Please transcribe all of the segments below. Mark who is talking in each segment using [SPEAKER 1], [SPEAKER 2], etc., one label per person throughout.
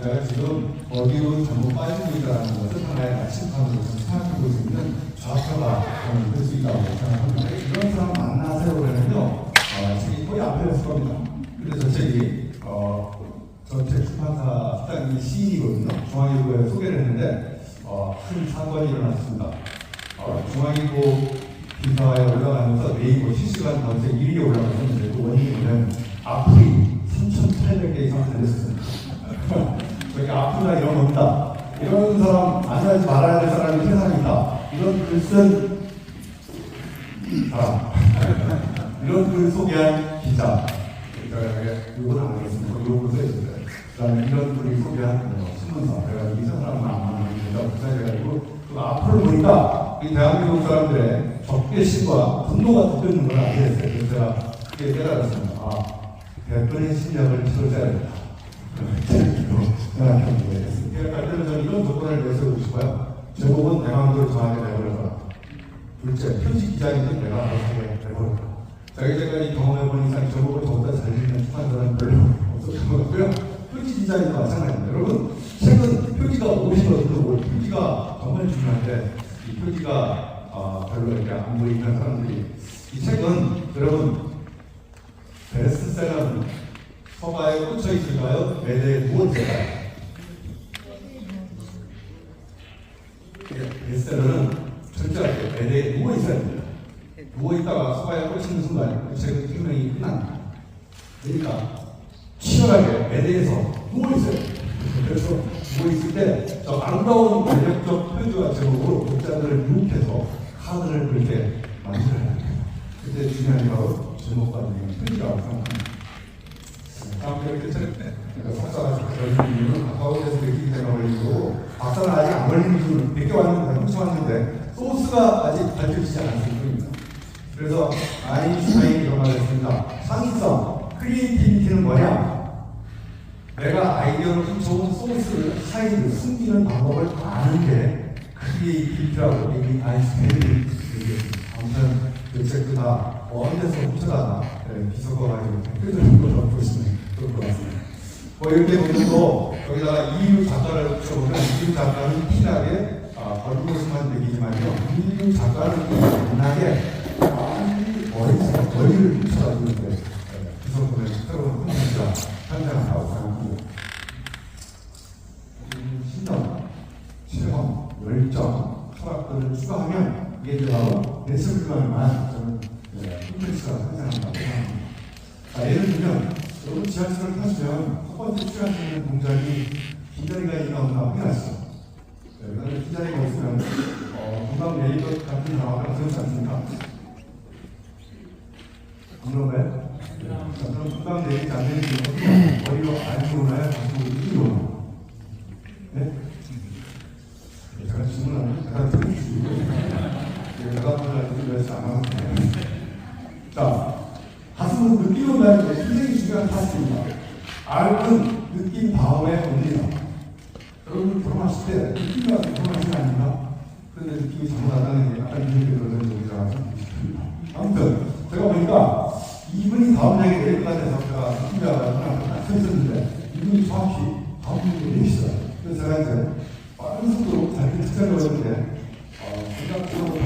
[SPEAKER 1] 내가 지금 어디로 잘못 빠지고 있다는 것을 하나의 나침판으로 생각하고 있는 좌표가 될 수 있다고 생각합니다. 이런 사람 만나세요 그러면요, 책이 거의 앞에 있을 겁니다. 그래서 책이 전체 출판사 식당이 시인이거든요. 중앙일보에 소개를 했는데 큰 사건이 일어났습니다. 중앙일보 기사에 올라가면서 네이버 실시간 검색 1위에 올라갔는데 그 원인은 악플이 3,800개 이상 달렸습니다. 저기 아프다 이런 겁니다. 이런 사람 만나지 말아야 될 사람이 세상에 있다. 이런 글 쓴 사람, 이런 글 소개한 기자, 이건 안 하겠습니다. 이건 써있어요. 그 다음에 이런 글을 소개한 신문사, 내가 이 사람은 안 만나는 기자해가지고 그 앞을 보니까 이 대한민국 사람들의 적개심과 분노가 덮여있는 걸 알게 됐어요. 그래서 제가 크게 깨달았습니다. 대권의 심리학을 치러줘야 된다. 그러니까 저는 이런 조건을 내세우고 싶어요. 제목은 내 마음대로 정하게 내버려라. 둘째, 표지 기자님은 내가 알아서 내버려라. 제가 이제까지 경험해본 이상 제목을 저보다 잘 읽는 출판사는 별로 없었던 것 같고요. 표지 디자인도 마찬가지입니다. 여러분, 책은 표지가 무엇이거든요. 표지가 정말 중요한데 이 표지가 별로 이렇게 안 보이는 사람들이, 이 책은 여러분 베스트셀러는 서가에 꽂혀 있을까요? 매대에 누워 있을까요? 베스트셀러는 철저하게 매대에 누워 있어야 됩니다. 누워 있다가 서가에 꽂히는 순간 그 책은 생명이 끝납니다. 그러니까 치열하게 매대에서 누워 있어요. 그래서 누워 있을 때 저 아름다운 매력적 표지와 제목으로 독자들을 유혹해서 카드를 그렇게 만들어야 합니다. 그때 중요한 건 제목과 표지라고 생각합니다. 이렇게 석사가 걸리는 이유는 가까운 데서 느끼기 때문에 걸리는 거고, 박사는 아직 안 걸리는 이유는 몇 개 왔는데, 훔쳐왔는데 소스가 아직 밝혀지지 않았을 뿐입니다. 그래서 아인슈타인이 이런 말을 했습니다. 창의성, 크리에이티비티는 뭐냐? 내가 아이디어를 훔쳐온 소스를, 사이를 숨기는 방법을 아는 게 크리에이티비티라고 얘기 아인슈타인이 얘기했습니다. 아무튼 그 책도 다 어느 데서 훔쳐다가 비석어가지고 표절한 걸로 보시면 좋을 것 같습니다. 이렇게 보면서 여기다가 이유 작가를 붙여보면 이유 작가는 티나게 얼굴로서만 느끼지만요, 이유 작가는 만나게 머리를 훔쳐가지고 비석어를 새로운 훔치가 탄생한다고 생각합니다. 신념, 체험, 열정, 철학들을 추가하면 이게 바로 예술가만 저는 콘텐츠가 탄생한다고 생각합니다. 예를 들면 여러분 지하철을 타시면 첫 번째 취할 수 있는 동작이 빈자리가 있나 없나 확인하시죠. 그다음에 빈자리가 없으면 금방 내릴 것 같은 상황을 그렇지 않습니까? 안 그런가요? 그럼 금방 내리지 않는 경우는 머리로 안으로 오나요? 가슴으로 위로 오나요? 네? 제가 질문하면 대답 드리시고 대답을 해서 안 하면 돼요. 자, 가슴은 느끼고 나는 게 굉장히 중요한 사실입니다. 알은 느낀 다음에 옵니다. 여러분 결혼하실 때 느낌이 와서 결혼하신 거 아닌가? 그런데 느낌이 잘못하다는 게 약간 이렇게 그러는 얘기라고 싶습니다. 아무튼 제가 보니까 이분이 다음 장에 내릴 것 같아서 제가 느낌이 와서 딱 서 있었는데 이분이 정확히 다음 장에 내리시더라고요. 그래서 제가 이제 빠른 속도로 자기 특별을 했는데 생각적으로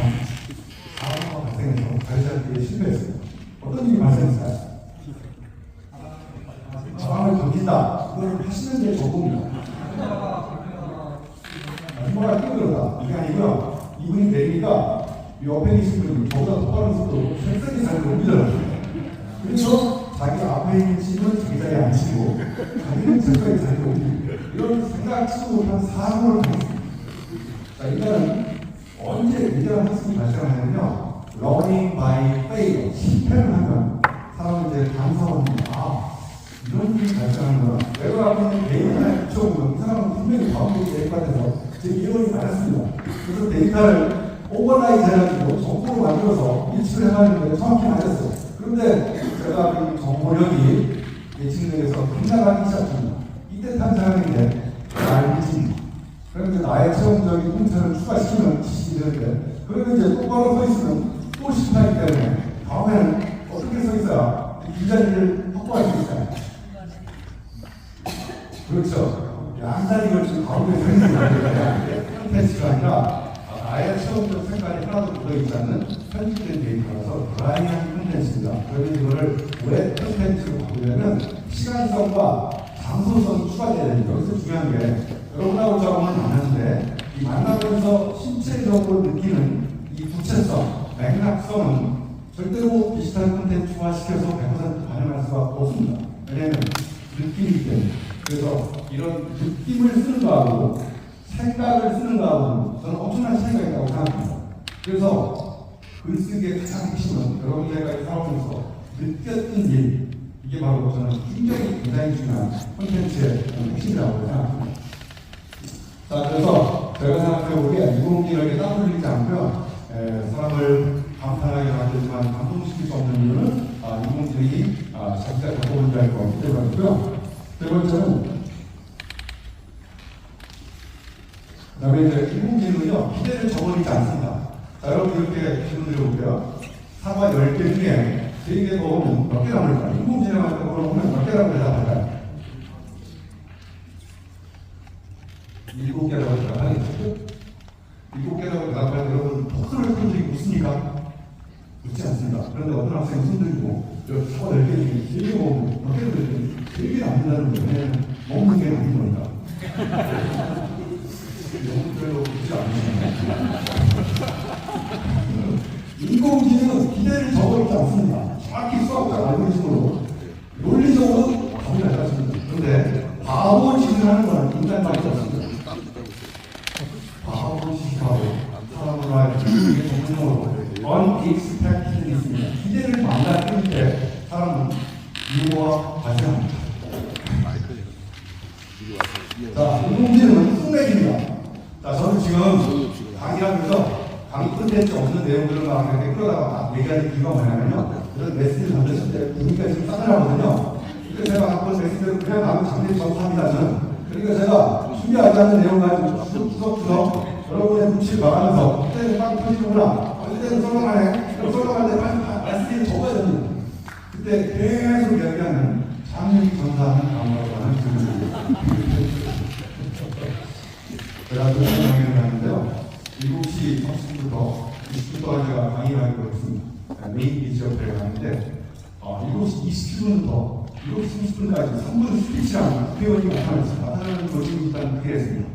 [SPEAKER 1] 사고가 발생해서 자리 잡기에 실패했어요. 어떤 일이 발생했을까요? 가방을 던진다. 이걸 하시는 데 적응입니다. 뭐가 끼어들었다. 이게 아니고요. 이분이 내리니까 옆에 계신 분이 저보다 더 빠른 속도로 색색이 자리를 옮기더라고요. 그래서 자기 앞에 있는 친구는 자기 자리에 앉히고 자기는 색색이 자리를 옮기고 이런 생각지도 못한 사고를 당했습니다. 자, 일단은 언제 위대한 학습이 발생하냐면요. learning by failure. 실패를 하면 사람은 이제 감사합니다. 이런 일이 발생하는 거야. 내가 앞에 있는 데이터를 붙여보면 이 사람은 분명히 다음으로 데이터 같아서 제 이론이 맞았습니다. 그래서 데이터를 오버라이드 해가지고 정보로 만들어서 일치를 해가지고 정확히 맞았어요. 그런데 제가 그 정보력이 예측력에서 빗나가기 시작합니다. 이때 탄 사람인데 알겠습니다. 그런데 나의 체험적인 통찰을 추가시키면 지식이 되는데 그러면 이제 똑바로 서 있으면 또 실패하기 때문에 다음에는 어떻게 서 있어야 이 자리를 확보할 수 있어요. 그렇죠. 양다리 걸치고 가운데 서 있는 게 콘텐츠가 아니라 나의 체험적 색깔이 하나도 묻어있지 않는 편집된 데이터라서 드라이한 콘텐츠입니다. 그런데 이거를 왜 콘텐츠로 바꾸려면 시간성과 장소성이 추가돼야 됩니다. 여기서 중요한 게 여러분하고 저하고는 안 하는데 이 만나면서 신체적으로 느끼는 이 구체성, 맥락성은 절대로 디지털 콘텐츠화 시켜서 100% 반영할 수가 없습니다. 왜냐하면 느낌이기 때문에. 그래서 이런 느낌을 쓰는 거하고 생각을 쓰는 거하고는 저는 엄청난 차이가 있다고 생각합니다. 그래서 글쓰기의 가장 핵심은 여러분들과 살아오면서 느꼈던 일, 이게 바로 저는 굉장히 중요한 콘텐츠의 핵심이라고 생각합니다. 자, 그래서 제가 생각해보기에 인공지능에게 땀 흘리지 않고요. 사람을 감탄하게 만들지만 감동시킬 수 없는 이유는 인공지능이 자기가 갖고 온 줄 알고 없기 때문이고요. 세 번째는 그 다음에 이제 인공지능은요, 기대를 저버리지 않습니다. 자, 여러분 이렇게 질문 드려볼게요. 사과 10개 중에 3개 먹으면 몇 개 남을까요? 인공지능한테 물어보면 몇 개라고 대답할까요? 7개라고 대답하겠죠? 7개라고 대답할 때 여러분 토크를 한 적이 있습니까? 그렇지 않습니다. 그런데 어떤 학생은 손들고 사과 10개 중에 3개 먹으면 몇 개를 드리면 3개 남는다는 거예요. 왜냐하면 먹는 게 아닌 거니까. 너무 별로 그렇지 않습니다. 인공지능은 기대를 저버리지 않습니다. 정확히 수학적 알고리즘으로 논리적으로 답이 나왔습니다. 그런데 바보 짓을 하는 건 인간밖에 없습니다. 바보 짓하고 사람으로 하여금 전문용어로 unexpected 있습니다. 기대를 만났을 때 사람은 유머가 발생합니다. 자, 인공지능은 순례입니다. 자, 저는 지금 강의하면서 강의 콘텐츠 없는 내용들을 막 이렇게 끌어다가 얘기하는 이유가 뭐냐면요. 이런 메시지를 던졌을 때 분위기가 지금 싸늘하거든요. 그래서 제가 갖고 온 메시지를 그냥 나도 장례 전수합니다, 저는. 그러니까 제가 준비하지 않는 내용 가지고 주석주석 여러분의 눈치를 봐가면서 그때는 빵 터지는구나. 그때는 썰렁하네. 그럼 썰렁할 때 빨리 메시지를 적어야 됩니다. 그때 계속 이야기하는 장례 전수하는 강의라고 하는 질문입니다. 제가 그 강의를 하는데요. 7시 30분부터 20분 동안 제가 강의를 하기로 했습니다. 메인 비지역대를 하는데 7시 27분부터 7시 30분까지 3분 스피치랑 회원이 나타났습니다. 나타나는 도중이 일단 그게 했습니다.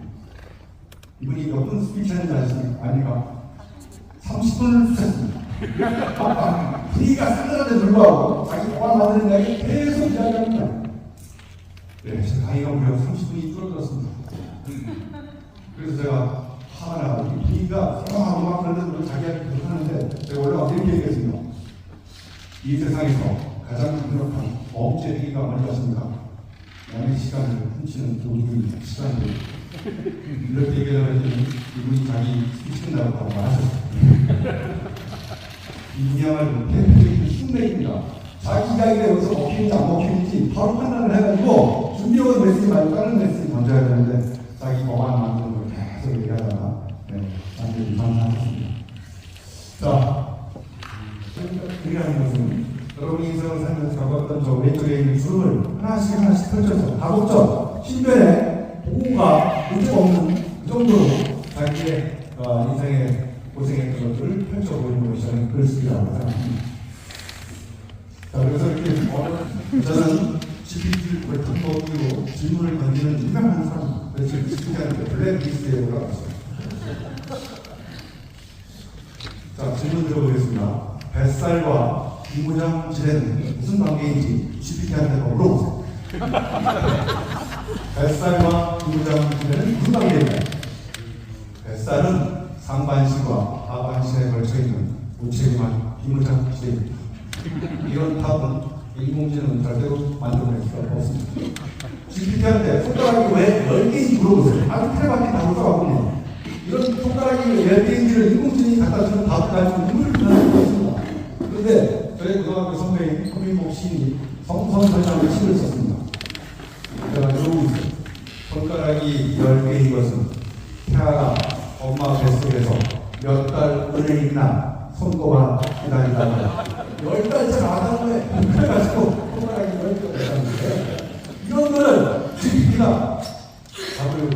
[SPEAKER 1] 이분이 몇 분 스피치 하는지 아니까 30분을 쓰셨습니다. 분위기가 싸늘한데 불구하고 자기 보안 만드는 이야기 계속 이야기합니다. 네, 제 강의가 무려 30분이 줄어들었습니다. 그래서 제가 화가 나가지고 분위기가 썰렁하고 막 그러는데 자기한테 그렇게 하는데 제가 원래 이렇게 얘기했습니다. 이 세상에서 가장 강력한 범죄 행위가 뭔지 아십니까? 남의 시간을 훔치는 도둑입니다. 시간을 이렇게 얘기하려고 했더니 이분이 자기 스피치 끝나고 바로 말하셨어요. 이분이야말로 대표적인 팀맥입니다. 자기 이야기가 여기서 먹히는지 안 먹히는지 바로 판단을 해가지고 준비해온 메시지 말고 다른 메시지 먼저 해야 되는데 자기 법안 만드는 걸 계속 얘기하다가 완전히 반사했습니다. 자, 얘기하는 것은 여러분이 인생을 살면서 겪었던 저 왼쪽에 있는 주름을 하나씩 펼쳐서 다목적 신변에 보고가 문제가 없는 그 정도로 자기의 인생에 고생했던 것들을 펼쳐보이는 것이 저는 글쓰기라고 생각합니다. 자, 그래서 이렇게 저는 GPT를 탁보고 질문을 던지는 유명한 사람, 그래서 GPT한테 블랙리스트에 올라갔어요. 자, 질문 드려보겠습니다. 뱃살과 비무장 지뢰는 무슨 관계인지 GPT한테 물어보세요. 뱃살과 비무장 지뢰는 무슨 관계인가요? 뱃살은 상반신과 하반신에 걸쳐있는 무책임한 비무장 지뢰입니다. 이런 답은 인공지능은 절대로 만들어낼 수가 없습니다. GPT한테 손가락이 왜 10개인지 물어보세요. 아주 틀에밖에 답을 써봤거든요. 이런 손가락이 왜 10개인지를 인공지능이 갖다 주는 답을 가지고 눈물을 빛나는 수가 있습니다. 그런데 저희 고등학교 선배인 허민복 시인이 성선설장의 시를 썼습니다. 제가 이러고 있어요. 손가락이 10개인 것은 태아가 엄마 뱃속에서 몇 달 은혜 있나 손꼽아 기다린다고 10달째 아담에 그래가지고 손가락이 10개가 됐다는데 이런 거는 GPT가 답을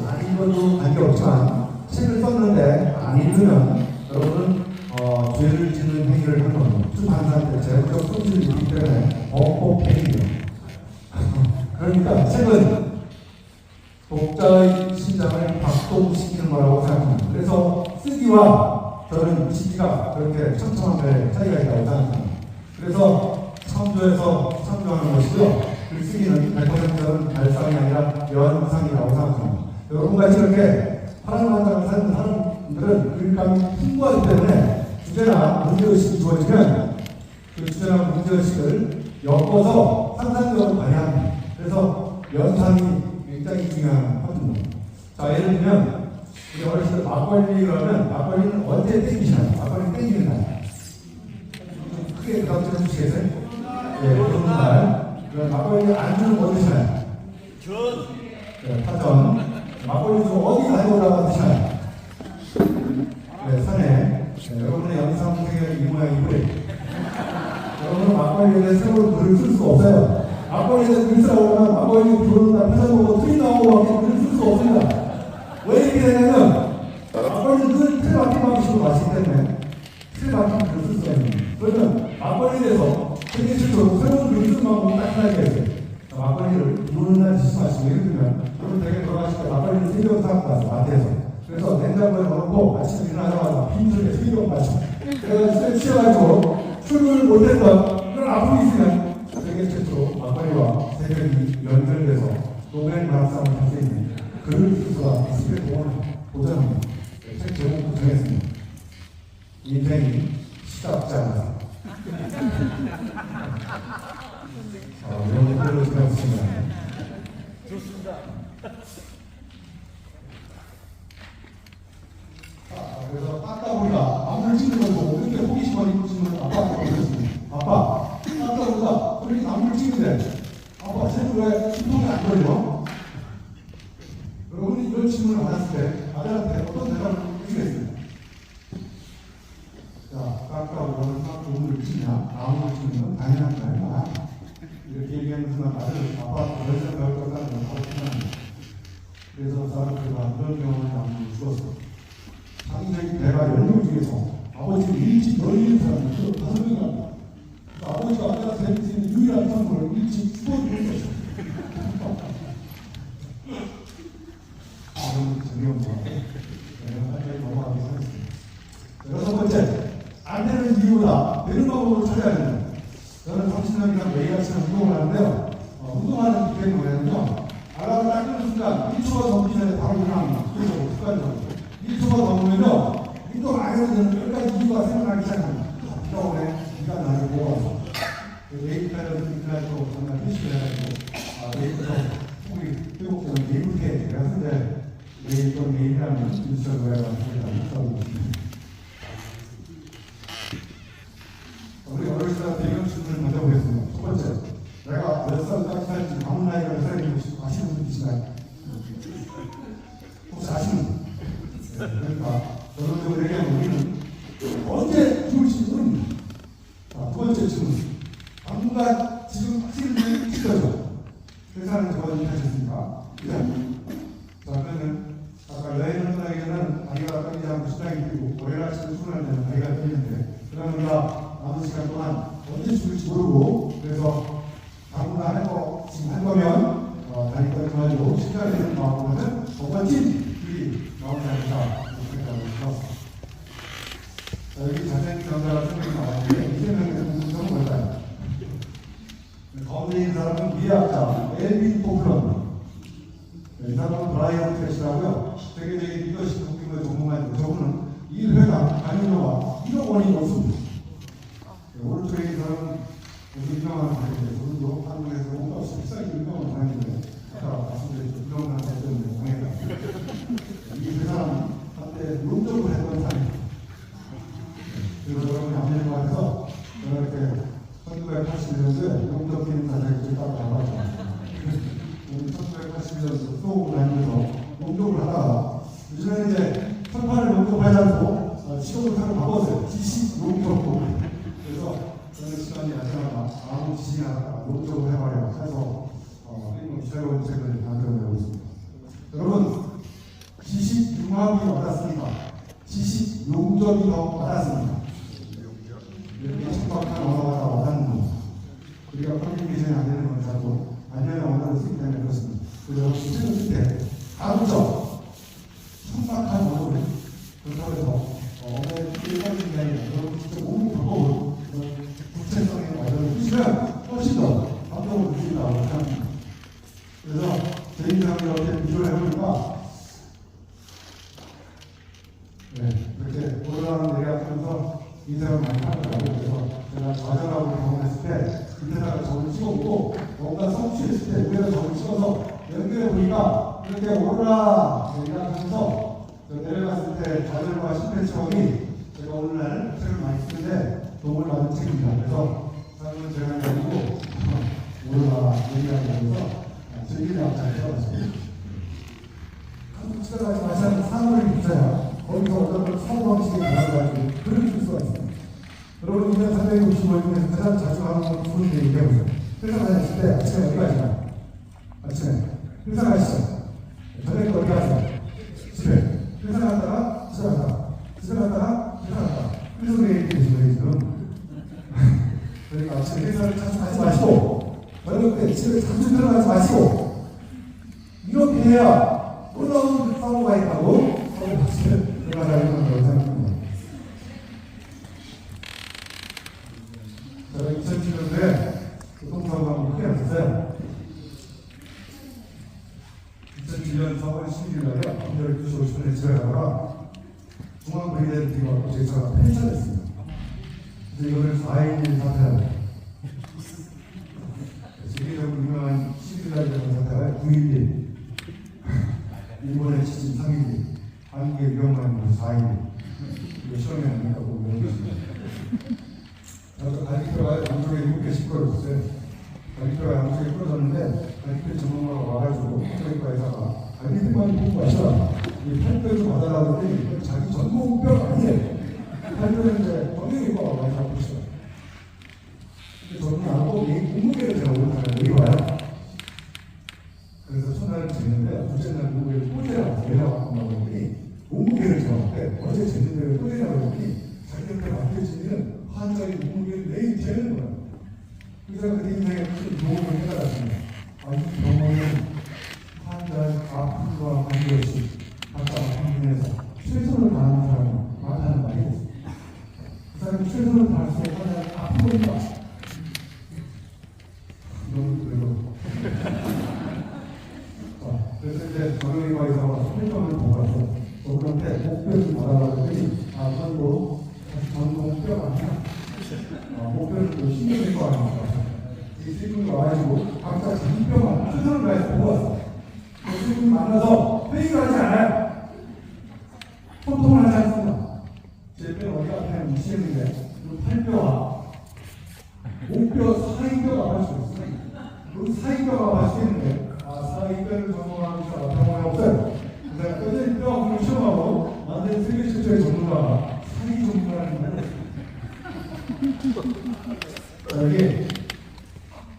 [SPEAKER 1] 안 읽어도 관계없지만 책을 썼는데 안 읽으면 여러분은 죄를 짓는 행위를 한 겁니다. 주판사한테 제도적 손실이 있기 때문에 범법행위예요. 그러니까 책은 독자의 심장을 박동시키는 거라고 생각합니다. 그래서 쓰기와 저는 시기가 그렇게 첨첨한데 차이가 있다고 생각합니다. 그래서 참조하는 것이죠. 글쓰기는 100%는 발상이 아니라 연상이라고 생각합니다. 여러분같이 이렇게 파란 만장을 사는 사람들은 글감이 풍부하기 때문에 주제나 문제의식이 주어지면 그 주제나 문제의식을 엮어서 상상력을 발휘합니다. 그래서 연상이 굉장히 중요한 파트입니다. 자, 예를 들면 우리 어렸을 때 막걸리 그러면 막걸리는 언제 땡기시나요? 막걸리 땡기는 날. 좀 크게 대답 좀 해주시겠어요? 네, 그런 날. 그럼 막걸리 안주는 뭐 드시나요? 네, 파전. 막걸리 좀 어디 가져오라고 드시나요? 네, 산에. 네, 여러분의 영상생활 이 모양이고요. 여러분은 막걸리에 대해 새로운 글을 쓸 수가 없어요. 막걸리에 대해서 글 쓰라고 하면 막걸리 들어온다, 패션보고 틀이 나오고 글을 쓸 수가 없습니다. 왜 이렇게 되냐면 막걸리는 늘 틀 박힌 방식으로 마시기 때문에 틀 박힌 글을 쓸 수가 있는 거예요. 그러면 막걸리에 대해서 세계 최초로 새로운 글을 쓰는 방법을 딱 하나 있어요. 막걸리를 비오는 날 드시지 마시고 예를 들면 여러분 댁에 돌아가실 때 막걸리를 3병 사갖고 왔어요. 마트에서. 그래서 냉장고에 넣어놓고 아침에 일어나자마자 빈속에 3병 마시고 그래서 술에 취해가지고 출근을 못했던 그런 아픔이 있으면 세계 최초로 막걸리와 새벽이 연결돼서 노벨 만학상을 할 수 있는 글을 쓸 수가 있을 동안을 보장합니다. 책 제목 정했습니다. 인생이 시작자입니다. 이런 것들을 생각했습니다.
[SPEAKER 2] 좋습니다.
[SPEAKER 1] 그래서 깎아보니까 나무를 찍는 걸 보고 그때 호기심을 입고 찍는 걸 아빠한테 보냈습니다. 아빠, 깎아보니까 우리 나무를 찍는데 아빠 쟤는 왜 신통이 안 걸려? 여러분이 이런 질문을 받았을 때 아들한테 어떤 대답을 해주겠어요? 자, 깎아보면 나무를 찍냐? 나무를 찍는 건 당연한 거 아니야? 이렇게 얘기하는 순간 아빠 그런 생각을 깎아는 건 바로 끝납니다. 그래서 사람들과 그런 경험을 나무를 죽었어. 자기들이 배가 10명 중에서 아버지를 일찍 널리는 사람이 5명이랍니다. 아버지가 아들한테 해줄 수 있는 유일한 선물을 일찍 죽어주는 거죠. 재미없는 거. 내가 한자리 넘어가기 하겠습니다. 6번째, 안 되는 이유보다 되는 방법을 찾아야 된다. 저는 30년이나 매일같이 운동을 하는데요. 운동하는 기회는 뭐냐면요. 알람을 딱 끄는 순간 1초가 넘기 전에 바로 일어납니다. 그래서 습관적으로. 1초가 넘으면요. 운동 안 해도 되는 몇 가지 이유가 생각나기 시작합니다. 비가 오네, 비가 나를 보고 와서. 내일까지는 인터넷으로 정말 회식을 해가지고, 내일부터 우리 회복되는 내일부터 제가 근데 내일 또 내일이라면 인스타그램 소리가 못 하고 있습니다. 우리 시간 동안 언제 죽을지 모르고, 그래서 당분간 지금 할 거면 다니까 그만두고 시간이 되는 마음으로는 정말 찐이 나오지 않을까 생각하고 있습니다. 여기 자세히 경사가 생각이 나왔는데 이재명의 공통점은 뭘까요? 가운데 있는 사람은 미래학자 엘빈 포클러입니다. 이 사람은 브라이언 트래시라고요. 세계적인 리더십 느낌을 전공한 저분은 이 회사 강연료가 1억 원이 넘습니다. 오른쪽에 있는 사람은 아주 유명한 사람인데 저분도 한국에서 뭔가 없이 비싸게 유명한 사람인데 아까 말씀드렸죠. 유명한 사람 때문에 당했다. 이 회사는 한때 용접을 했던 사람입니다. 그래서 여러분이 안 되는 것 같아서 제가 이렇게 1980년도에 용접기능 사장을 딱 나가봤죠. 1980년도 수업을 다니면서 용접을 하다가 요즘에 이제 철판을 용접하지 않고 시험을 하러 바꿨어요. 지식 용접으로. 그래서 저는 시간이 나타나가 아무 지식이 나타나가 용접을 해봐요. 해서 새로운 책을 만들어내고 있습니다. 여러분, 지식 융합이 어떻습니까? 지식 용접이 더 어떻습니까? 이렇게 척박한 언어가 와닿는 것. 우리가 커뮤니케이션이 안 되는 건 자꾸 안전한 언어를 쓰기 때문에 그렇습니다. 그래서 책을 쓸 때 가급적 척박한 언어를 그렇다고 해서 언어의 일반적인 게 아니라 여러분 진짜 몸을 바꿔보고 구체성의 언어를 쓰시면 훨씬 더 감동을 느낀다고 생각합니다. 그래서 제 인상을 이렇게 비교를 해보니까 이렇게 올라가는 내려가면서 인생을 많이 하더라고요. 그래서 제가 좌절하고 경험했을 때 밑에다가 점을 찍어보고 뭔가 성취했을 때 위에다 점을 찍어서 연결해 보니까 이렇게 올라 내려가면서 내려갔을 때 좌절과 실패 체험이 제가 오늘날 책을 많이 쓰는데 도움을 받은 책입니다. 그래서 사람은 제가 아니고 올라 내려가면서 즐기려고 잘 써봤습니다. 한국 책을 마찬가지로 사물을 붙여야 거기서 어떤 사고방식이 달라가지고 글을 쓸 수가 있습니다. 여러분, 2년 365일 중에서 가장 자주 하는 건 두 분인데 얘기해보세요. 회사 다녔을 때 아침에 어디 가시나요? 아침에 회사 가시죠. 저녁에 어디 가세요? 집에. 회사 갔다가 집에 갔다가 집에 갔다가 회사 갔다가 그래서 왜 이렇게 되시는 지금? 그러니까 아침에 회사를 자주 가지 마시고 저녁 때 집에 자주 들어가지 마시고 이렇게 해야 놀라운 사고가 있다고 서로 같이 들어가자는 걸 생각합니다. 제가 2007년도에 교통사고가 한번 크게 났어요. 2007년 4월 11일 날에 밤 12시 50분에 집에 가다가 중앙브리데를 뛰고 왔고 제 차가 폐차됐습니다. 그래서 이거를 4일 사퇴하고 세계적으로 유명한 11날이라는 사태가 9.11 일본의 지진 3.11 한국의 위험한 건 4.11 이거 시험에 안 된다고 배웠습니다. 저도 갈비뼈가 양쪽에 7개 씹어졌어요. 갈비뼈가 양쪽에 부러졌는데 갈비뼈 전문가가 와가지고 뼈과에다가 갈비뼈만 보고 마셔라. 이 팔뼈 좀 받아라고 했더니 자기 전문뼈가 아니에요. 팔뼈는 이제 정형외과가 많이 잡고 있어요. 근데 저는 안 보고 몸무게를 제가 오른쪽에 내려와요. 그래서 첫날은 쟀는데 둘째 날 몸무게를 또 내려왔다고 했더니 몸무게를 재봤는데 어제 쟀는 대로 또 내려가고 했더니 자기한테 맡겨지면 환자의 몸무게를 매일 재는 거예요. 그래서 그 인생에 큰 도움을 해달았습니다. 이 병원은 환자의 아픔과 관계없이 각자 평균에서 최선을 다하는 사람이 많다는 말이 됐습니다. 그 사람이 최선을 다할수록 환자의 아픔을 봐. 너무 그래요. 그래서 이제 정형외과 의사가 소리병을 보고 와서 저분한테 목뼈 좀 받아라고 했더니 그건 전공뼈가 아니야. 목표를 또 신경일 거 아닙니까? 이 세 분이 와가지고 각자 자기 뼈만 최선을 다해서 보고 왔어. 그 세 분이 만나서 회의를 하지 않아요. 소통을 하지 않습니다. 제 뼈는 어디 앞에 미치겠는데 그 팔뼈와 목뼈 사이뼈가 아플 수 있어요. 그 사이뼈가 아프겠는데 사이뼈를 전공하는 병원에 없어요. 그래서 뼈대 뼈 아픔을 시험하고 만든 세계 최초의 전문가가 사이 전문가라는 거예요. 여기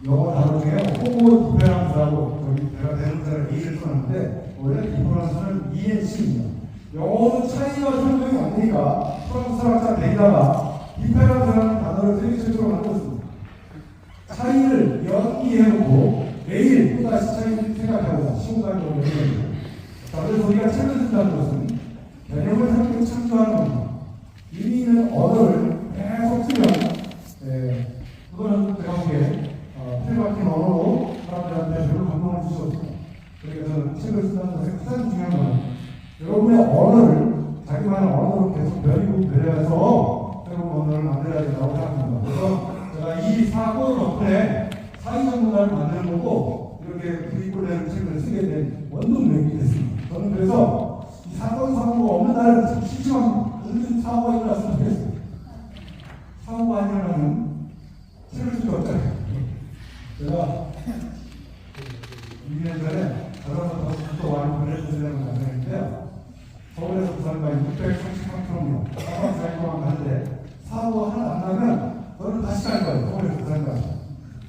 [SPEAKER 1] 영어 단어 중에 호모 디페런스라고 저기 제가 대명사를 A를 썼는데 원래 디페런스는 ENC입니다. 영어는 차이가 설명이 안 되니까 프랑스 학자 데이다가 디페런스라는 단어 단어를 세계 최초로 만들었습니다. 차이를 연기해놓고 매일 또다시 차이를 생각하고자 시공간을 오는 겁니다. 자, 그래서 우리가 책을 쓴다는 것은 개념을 함께 창조하는 겁니다. 이미 있는 언어를 계속 쓰면 그거는 제가 보기에 틀박힌 언어로 사람들한테 별로 감동을 주지 못합니다. 그러니까 저는 책을 쓴다는 것의 가장 중요한 건 여러분의 언어를 자기만의 언어로 계속 배려해서 새로운 언어를 만들어야 된다고 생각합니다. 그래서 제가 이 사고 덕분에 사회적 문화를 만드는 거고 이렇게 부익을 내는 책을 쓰게 된 원동력이 됐습니다. 저는 그래서 이 사고가 없는 날은 참 심심합니다. 은근 사고가 일어났으면 좋겠어요. 사고가 아니라면 책을 쓸 수 없잖아요. 제가 2년 전에 자전거 타고 많이 보내주시려는 장면인데요. 서울에서 부산까지 633km 사방 4일 동안 가는데 사고가 하나 안 나면 저는 다시 갈 거예요. 서울에서 부산까지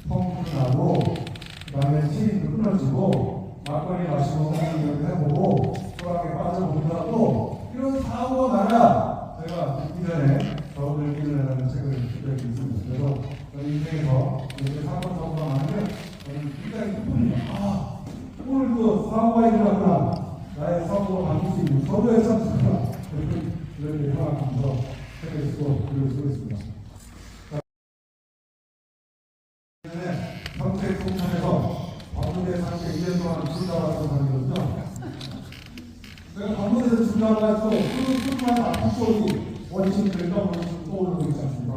[SPEAKER 1] 펑크 나고 그 다음에 체인도 끊어지고 막걸리 마시고 홍콩을 해보고 소락에 빠져보기도 하고 이런 사고가 나야 제가 이전에 저를 이겨내라는 책을 쓴 적이 있습니다. 그래서 저는 인생에서 이렇게 사고가 많으면 저는 굉장히 기쁩니다. 오늘도 사고가 일어났구나. 나의 사고가 바뀔 수 있는 서로의 찬스구나. 이렇게 생각하면서 책을 쓰고 글을 쓰고 있습니다. 정책 공천에서 방문대 상태 2년 동안 불가왔던 사람이거든요. 제가 방문대에서 불가와서 푸른푸른한 아픈 소리 원칙 결정으로 지금 떠오르고 있지 않습니까?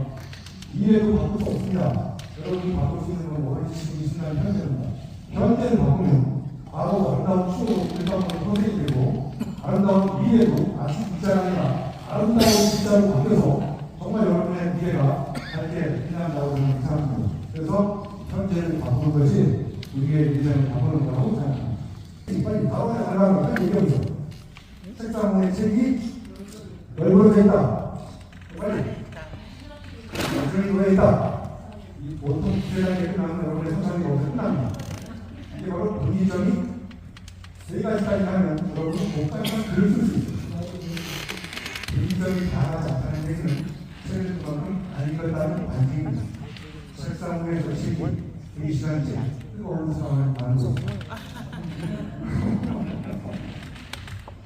[SPEAKER 1] 미래도 바꿀 수 없습니다. 여러분이 바꿀 수 있는 건 원칙이 신나는 현재입니다. 현재를 바꾸면 바로 아름다운 추억으로 일반으로 선생이 되고 아름다운 미래도 아직 진짜가 아니라 아름다운 진짜로 바뀌어서 정말 여러분의 미래가 밝게 빛난다고 저는 생각합니다. 그래서 현재를 바꾸는 것이 우리의 미래를 바꾸는 거라고 생각합니다. 빨리 바로 나가는 빨리 얘기해보세요. 책상 위에 책이 널브러져 있다. 빨리. 줄이 왜 있다. 이 보통 세상에 끝나면 여러분의 상상이 어디서 끝납니다. 이게 바로 분기점이 세 가지까지 하면 여러분은 복잡한 글을 쓸 수 있어요. 분기점이 다하지 않다는 얘기는 책을 그만큼 안 읽었다는 반증입니다. 책상 위에서 책이 2시간째 뜨거운 상황을 만들고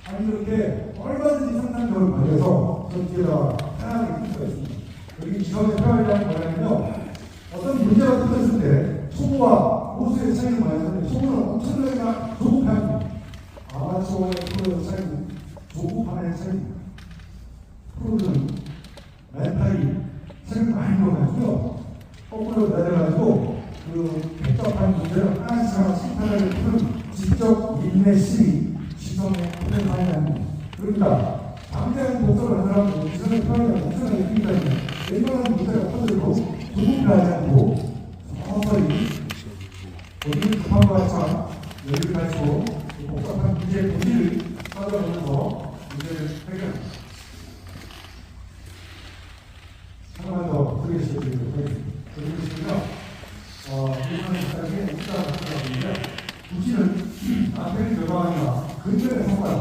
[SPEAKER 1] 아니 이렇게 얼마든지 상상력을 발휘해서 저 뒤에다가 편하게 쓸 수가 있습니다. 여기 지성의 표현이라는 뭐냐면요. 어떤 문제가 터졌을 때 초보와 고수의 차이는 뭐냐면 초보는 엄청나게 조급합니다. 아마추어의 프로의 차이는 조급함의 차이입니다. 프로는 멘탈이 책을 많이 읽어가지고요. 거꾸로 내려가지고 그 복잡한 문제를 하나씩 하나씩 하나를 푸는 지적 인내심이 지성의 표현하는 겁니다. 그러니까 당장 독서를 하는 사람은 지성의 표현이 엄청나게 있기 때문에 웬만한 문제가 터져도 조급하지 않고 서서히 본인이 급한 것 같지만 여유를 가지고 복잡한 문제의 본질을 찾아보면서 문제를 해결합니다. 하나만 더 크게 시켜드리도록 하겠습니다. 그리고 일본의 사람이 국가가 있는데 부지는 앞에는 결과가 근전의 성과다.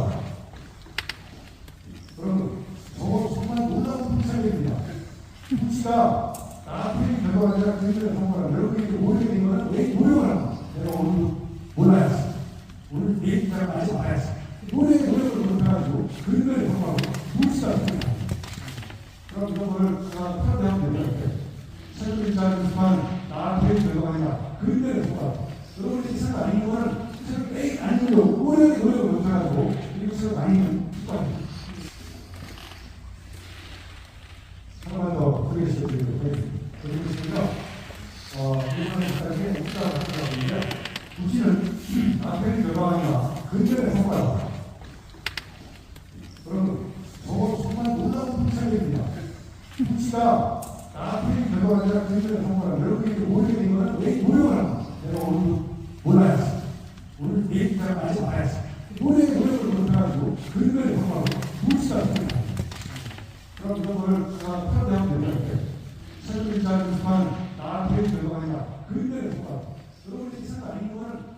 [SPEAKER 1] 그럼 저거 정말 놀라운 품살입니다. 부지가 나한테 결과가 아니라 근전의 성과라. 여러분이 모르게 된 거는 왜 노력을 합니까? 내가 오늘 몰라야지. 오늘 내 입장을 알지 말아야지. 노력을 못해가지고 근전의 성과로 부지가 됩니다. 그럼 이거를 제가 표현하면 됩니다. 책을 읽지 않지만 나한테 결과가 아니라 근전의 성과. 여러분이 책을 안 읽는 거는 책을 매일 안 읽으려고 노력을 못해가지고 그리고 책을 안 읽는 습관입니다. 하나만 더 크게 시켜드리도록 하겠습니다. 그리고 일본의 사람이 국가가 갖고 있는데 부지는 앞에는 결과가 아니라 근전의 성과다. 그럼 저거 정말 놀라운 품살입니다. 부지가 나한테 결과가 아니라 근전의 성과라. 여러분이 모르게 된 거는 왜 노력을 합니까? 내가 오늘 몰라야지. 오늘 내 입장을 알지 말아야지. 노력을 못해가지고 근전의 성과로 부지가 됩니다. 그럼 이거를 제가 표현하면 됩니다. 책을 읽지 않지만 나한테 결과가 아니라 근전의 성과. 여러분이 책을 안 읽는 거는